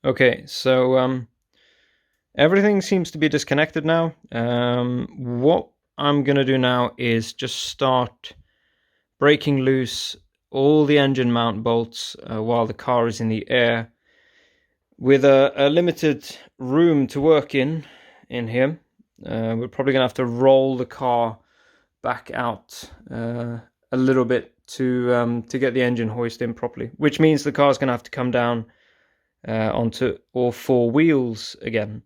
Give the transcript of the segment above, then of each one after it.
Okay, so everything seems to be disconnected now. What I'm gonna do now is just start breaking loose all the engine mount bolts while the car is in the air. With a limited room to work in here, we're probably gonna have to roll the car back out a little bit to get the engine hoist in properly, which means the car's gonna have to come down onto all four wheels again.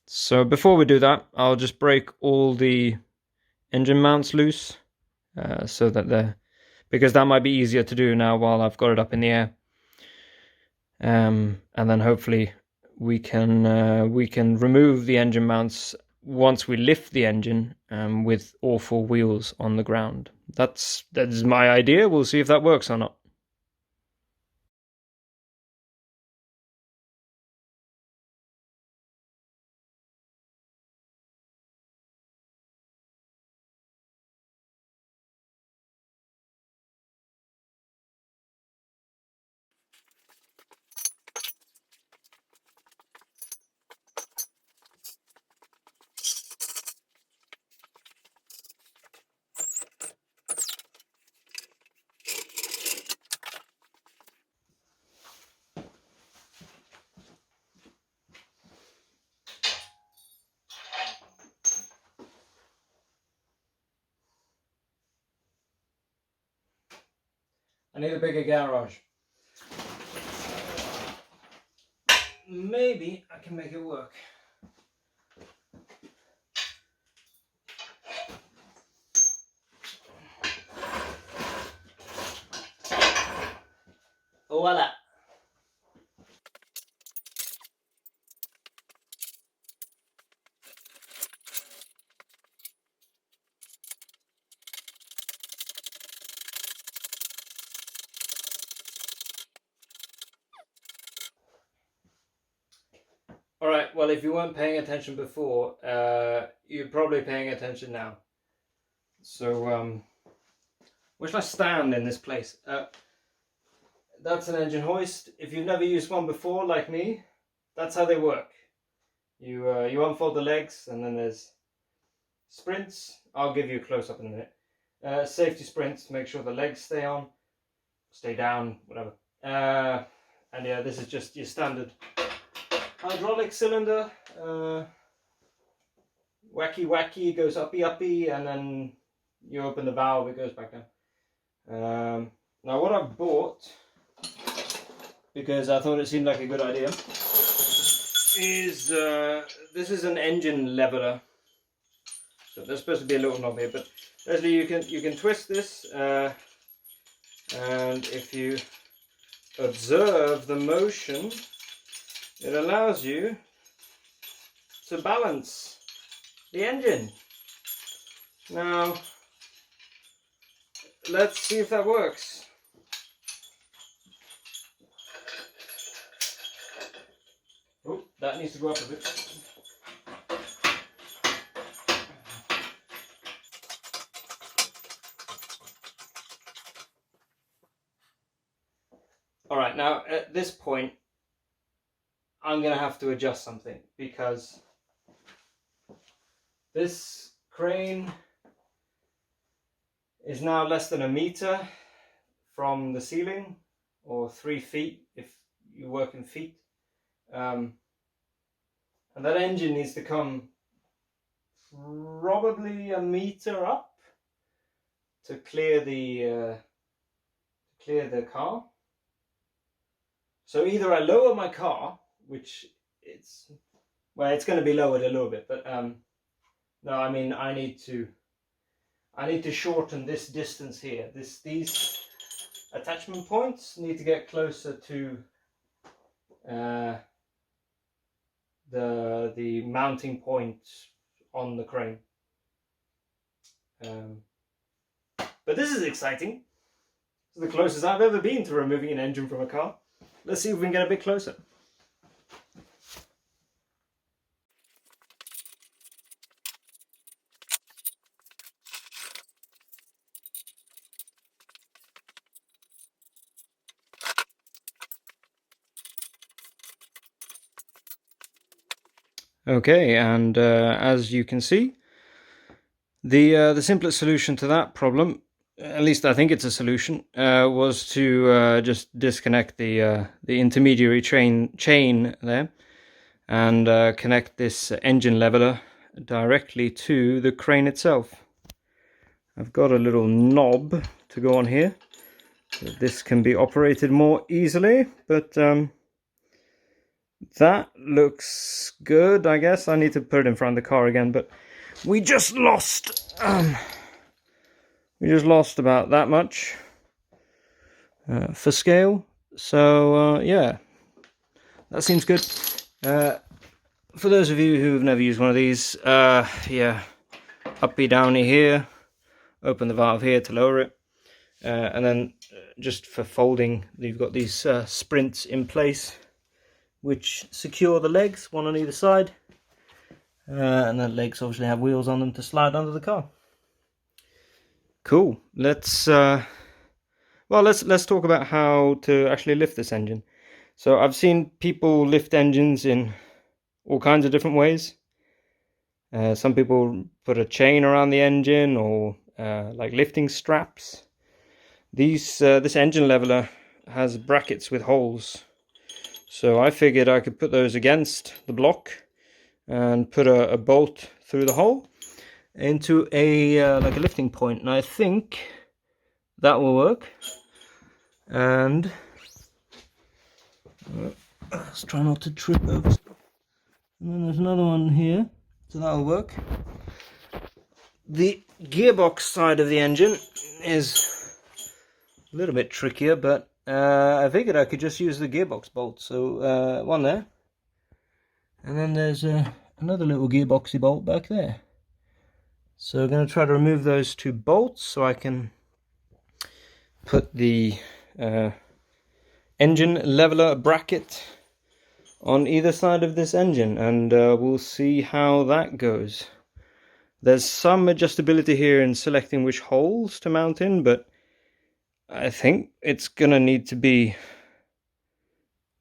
So before we do that, I'll just break all the engine mounts loose so that because that might be easier to do now while I've got it up in the air. And then hopefully we can remove the engine mounts once we lift the engine with all four wheels on the ground. That is my idea. We'll see if that works or not. I need a bigger garage. Maybe I can make it work. Voila. All right, well, if you weren't paying attention before, you're probably paying attention now. So, where should I stand in this place? That's an engine hoist. If you've never used one before, like me, that's how they work. You unfold the legs, and then there's sprints. I'll give you a close-up in a minute. Safety sprints to make sure the legs stay down, whatever. And yeah, this is just your standard hydraulic cylinder. Wacky goes uppy, and then you open the valve, it goes back down. Now what I've bought, because I thought it seemed like a good idea, is this is an engine leveler. So there's supposed to be a little knob here, but basically you can twist this, and if you observe the motion, it allows you to balance the engine. Now, let's see if that works. Oh, that needs to go up a bit. All right, now at this point, I'm going to have to adjust something because this crane is now less than a meter from the ceiling, or 3 feet if you work in feet. And that engine needs to come probably a meter up to clear the car. So either I lower my car, which it's going to be lowered a little bit, but no, I mean I need to shorten this distance here. These attachment points need to get closer to the mounting point on the crane. But this is exciting. This is the closest I've ever been to removing an engine from a car. Let's see if we can get a bit closer. Okay, and as you can see, the simplest solution to that problem, at least I think it's a solution, was to just disconnect the intermediary chain there, and connect this engine leveler directly to the crane itself. I've got a little knob to go on here, so this can be operated more easily, but that looks good, I guess. I need to put it in front of the car again, but we just lost about that much for scale. So yeah, that seems good. For those of you who've never used one of these, yeah, uppy downy here, open the valve here to lower it, and then just for folding, you've got these sprints in place which secure the legs, one on either side, and the legs obviously have wheels on them to slide under the car. Cool. Let's talk about how to actually lift this engine. So I've seen people lift engines in all kinds of different ways. Some people put a chain around the engine, or like lifting straps. This engine leveler has brackets with holes, so I figured I could put those against the block and put a bolt through the hole into a like a lifting point, and I think that will work. And let's try not to trip over stuff. And then there's another one here, so that'll work. The gearbox side of the engine is a little bit trickier, but I figured I could just use the gearbox bolt. So one there, and then there's another little gearboxy bolt back there. So I'm going to try to remove those two bolts so I can put the engine leveler bracket on either side of this engine, and we'll see how that goes. There's some adjustability here in selecting which holes to mount in, but I think it's gonna need to be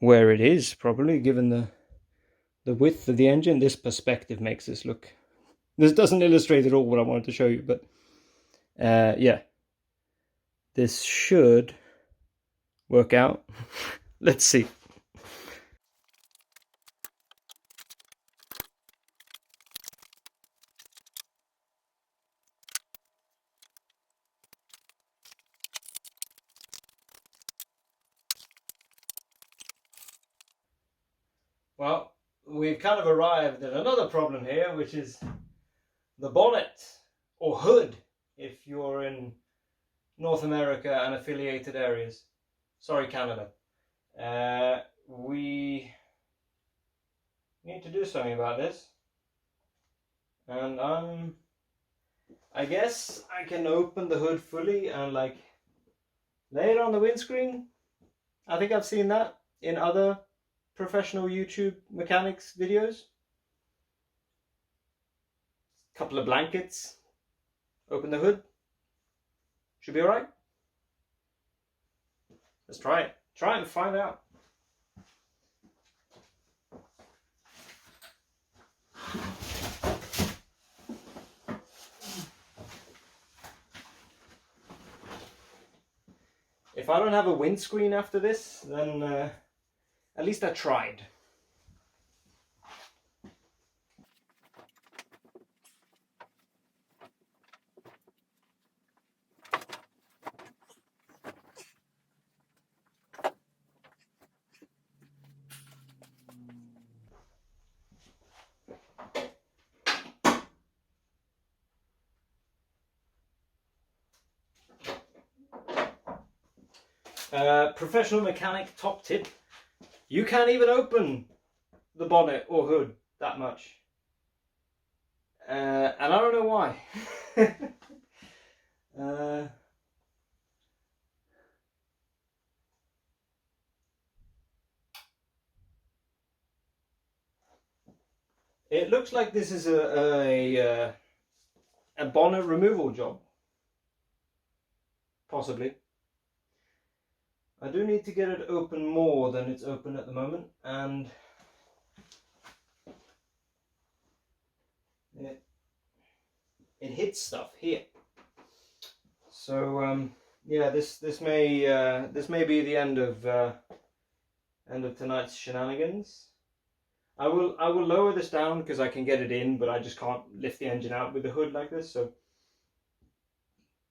where it is, probably, given the width of the engine. This perspective makes this look... This doesn't illustrate at all what I wanted to show you, but yeah. This should work out. Let's see. Well, we've kind of arrived at another problem here, which is the bonnet, or hood, if you're in North America and affiliated areas. Sorry, Canada. We need to do something about this. And I guess I can open the hood fully and like lay it on the windscreen. I think I've seen that in other professional YouTube mechanics videos. Couple of blankets, open the hood, should be alright. Let's try it. Try and find out. If I don't have a windscreen after this, then at least I tried. Professional mechanic top tip: you can't even open the bonnet or hood that much, and I don't know why. It looks like this is a bonnet removal job, possibly. I do need to get it open more than it's open at the moment, and and it hits stuff here. So yeah, this may be the end of tonight's shenanigans. I will lower this down because I can get it in, but I just can't lift the engine out with the hood like this. So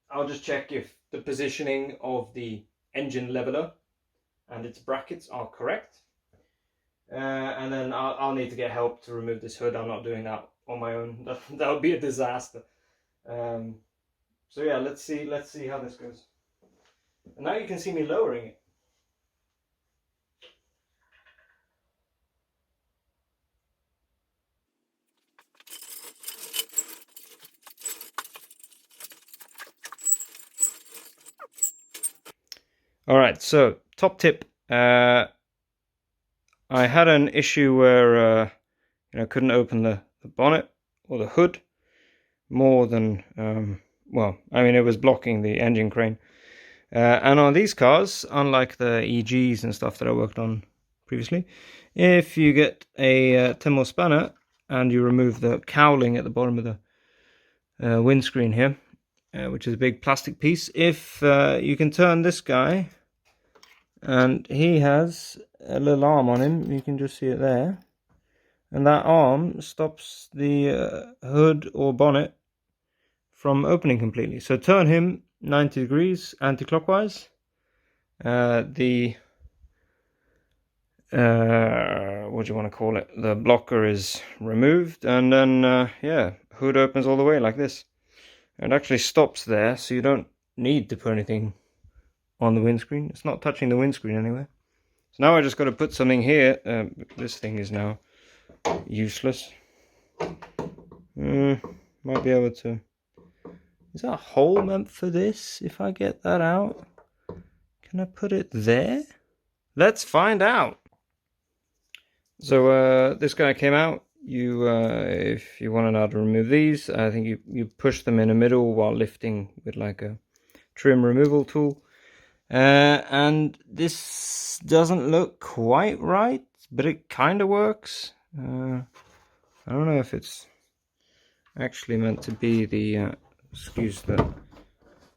I'll just check if the positioning of the engine leveler and its brackets are correct. And then I'll need to get help to remove this hood. I'm not doing that on my own. That would be a disaster. So yeah, let's see how this goes. And now you can see me lowering it. All right, so top tip. I had an issue where couldn't open the bonnet or the hood more than well, I mean, it was blocking the engine crane. And on these cars, unlike the EGs and stuff that I worked on previously, if you get a 10mm spanner and you remove the cowling at the bottom of the windscreen here, which is a big plastic piece, if you can turn this guy, and he has a little arm on him, you can just see it there, and that arm stops the hood or bonnet from opening completely. So turn him 90 degrees anti-clockwise. What do you want to call it? The blocker is removed, and then yeah, hood opens all the way like this. It actually stops there, so you don't need to put anything on the windscreen. It's not touching the windscreen anyway. So now I just got to put something here. This thing is now useless. Might be able to. Is that a hole meant for this? If I get that out, can I put it there? Let's find out. So this guy came out. You, if you want to know how to remove these, I think you push them in the middle while lifting with like a trim removal tool. And this doesn't look quite right, but it kind of works. I don't know if it's actually meant to be the excuse the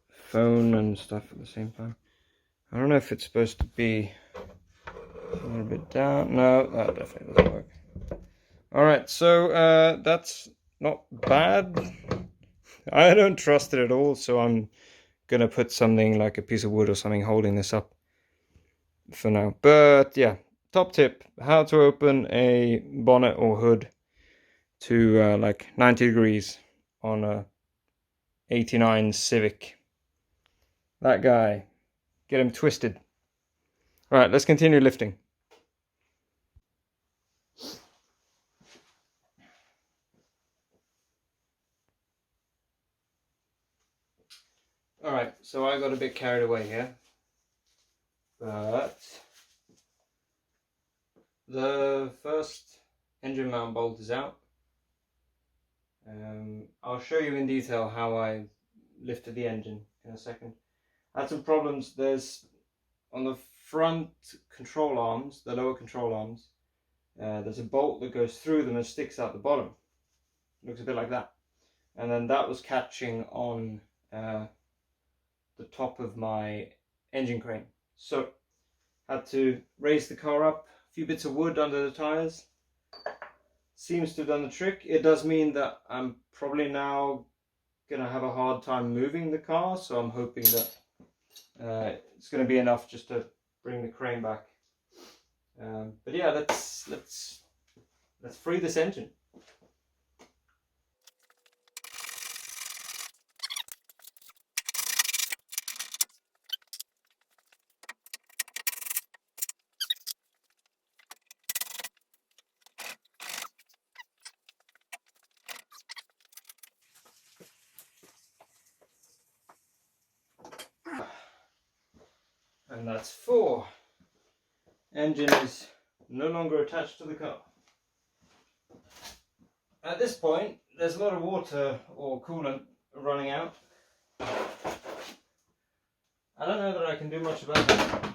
phone and stuff at the same time. I don't know if it's supposed to be a little bit down. No, that definitely doesn't work. Alright, so that's not bad. I don't trust it at all, so I'm gonna put something like a piece of wood or something holding this up for now. But yeah, top tip, how to open a bonnet or hood to like 90 degrees on a 89 Civic. That guy, get him twisted. All right, let's continue lifting. All right, so I got a bit carried away here, but the first engine mount bolt is out. I'll show you in detail how I lifted the engine in a second. I had some problems. There's on the front control arms, the lower control arms, there's a bolt that goes through them and sticks out the bottom. Looks a bit like that. And then that was catching on the top of my engine crane. So had to raise the car up, a few bits of wood under the tires. Seems to have done the trick. It does mean that I'm probably now gonna have a hard time moving the car, so I'm hoping that it's gonna be enough just to bring the crane back. But yeah, let's free this engine. And that's 4. Engine is no longer attached to the car. At this point, there's a lot of water or coolant running out. I don't know that I can do much about that.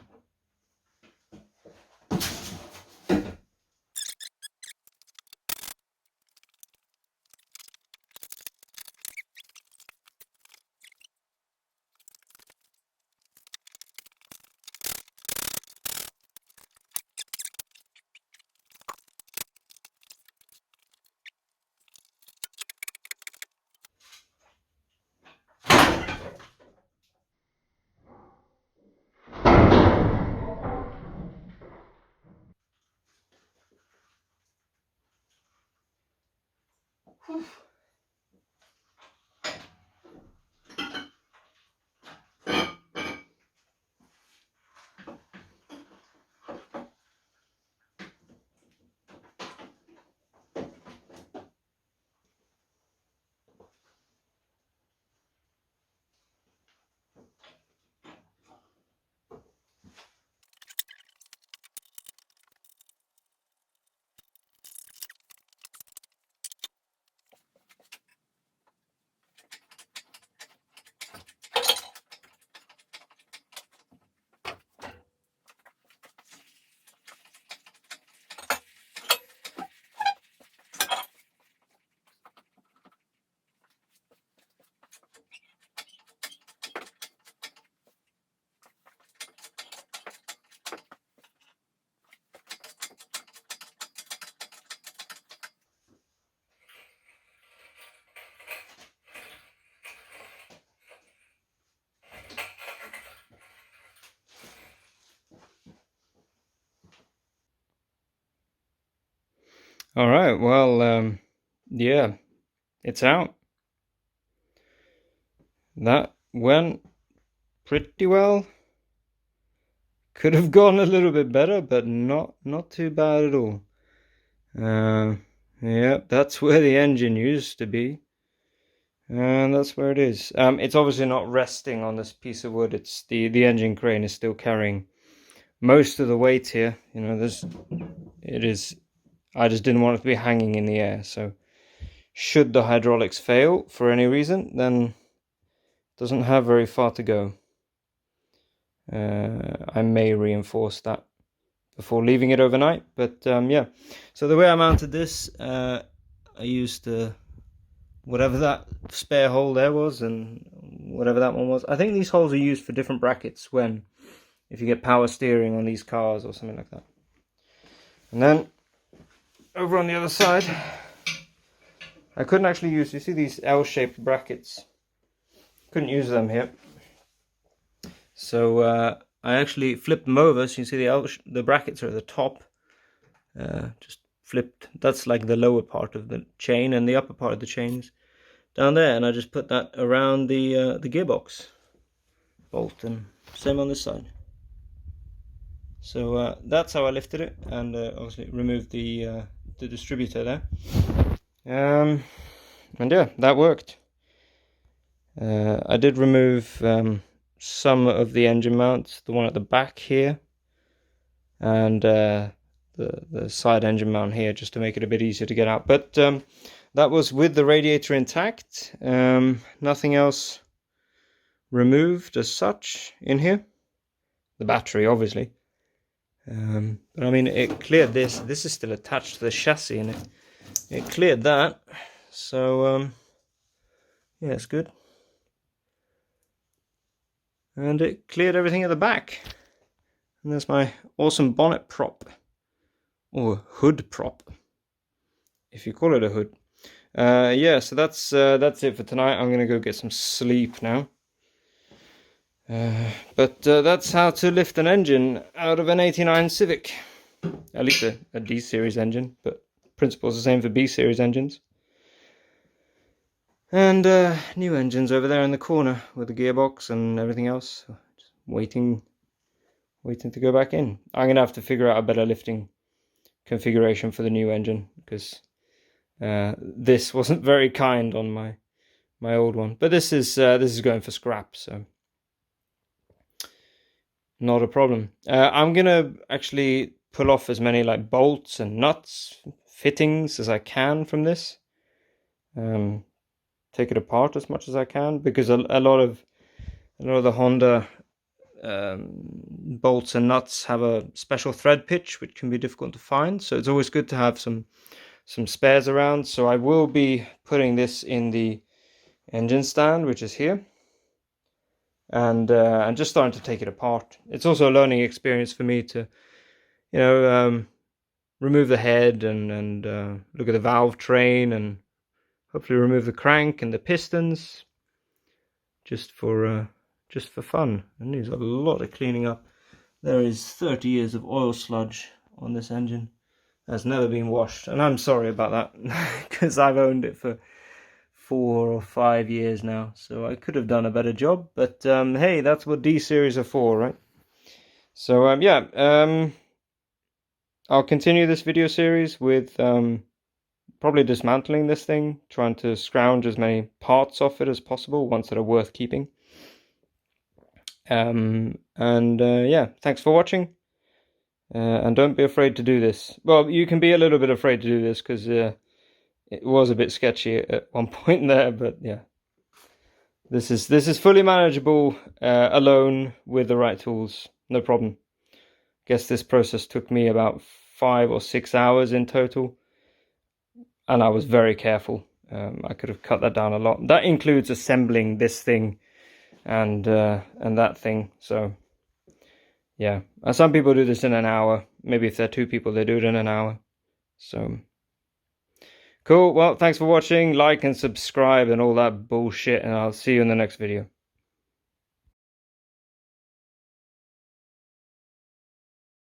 All right, well, yeah, it's out. That went pretty well. Could have gone a little bit better, but not too bad at all. Yeah, that's where the engine used to be. And that's where it is. It's obviously not resting on this piece of wood. It's the engine crane is still carrying most of the weight here. You know, it is. I just didn't want it to be hanging in the air. So, should the hydraulics fail for any reason, then it doesn't have very far to go. I may reinforce that before leaving it overnight. But yeah. So the way I mounted this, I used whatever that spare hole there was and whatever that one was. I think these holes are used for different brackets if you get power steering on these cars or something like that. And then over on the other side, I couldn't actually use, you see these L-shaped brackets, couldn't use them here. So I actually flipped them over, so you see the brackets are at the top. Just flipped, that's like the lower part of the chain, and the upper part of the chain is down there, and I just put that around the gearbox bolt, and same on this side. So that's how I lifted it, and obviously removed the distributor there. And yeah, that worked. I did remove some of the engine mounts, the one at the back here, and the side engine mount here, just to make it a bit easier to get out. But that was with the radiator intact. Nothing else removed as such in here. The battery, obviously. But I mean, it cleared this. This is still attached to the chassis, and it cleared that. So yeah, it's good. And it cleared everything at the back. And there's my awesome bonnet prop, or hood prop, if you call it a hood. Yeah, so that's it for tonight. I'm gonna go get some sleep now. But that's how to lift an engine out of an 89 Civic. At least a D series engine, but principle's the same for B series engines. And new engines over there in the corner with the gearbox and everything else. Just waiting to go back in. I'm gonna have to figure out a better lifting configuration for the new engine, because this wasn't very kind on my old one. But this is going for scrap, so not a problem. I'm gonna actually pull off as many like bolts and nuts, fittings as I can from this. Take it apart as much as I can, because a lot of the Honda bolts and nuts have a special thread pitch, which can be difficult to find. So it's always good to have some spares around. So I will be putting this in the engine stand, which is here, and just starting to take it apart. It's also a learning experience for me to, you know, remove the head and look at the valve train, and hopefully remove the crank and the pistons, just for fun. And there's a lot of cleaning up. There is 30 years of oil sludge on this engine, has never been washed, and I'm sorry about that because I've owned it for 4 or 5 years now, so I could have done a better job, but hey, that's what D series are for, right? So yeah, I'll continue this video series with probably dismantling this thing, trying to scrounge as many parts off it as possible, ones that are worth keeping. Yeah, thanks for watching. And don't be afraid to do this. Well, you can be a little bit afraid to do this because it was a bit sketchy at one point there, but yeah. This is fully manageable alone with the right tools, no problem. Guess this process took me about 5 or 6 hours in total, and I was very careful. I could have cut that down a lot. That includes assembling this thing and that thing. So yeah, some people do this in an hour. Maybe if they're 2 people, they do it in an hour. So cool. Well, thanks for watching. Like and subscribe and all that bullshit, and I'll see you in the next video.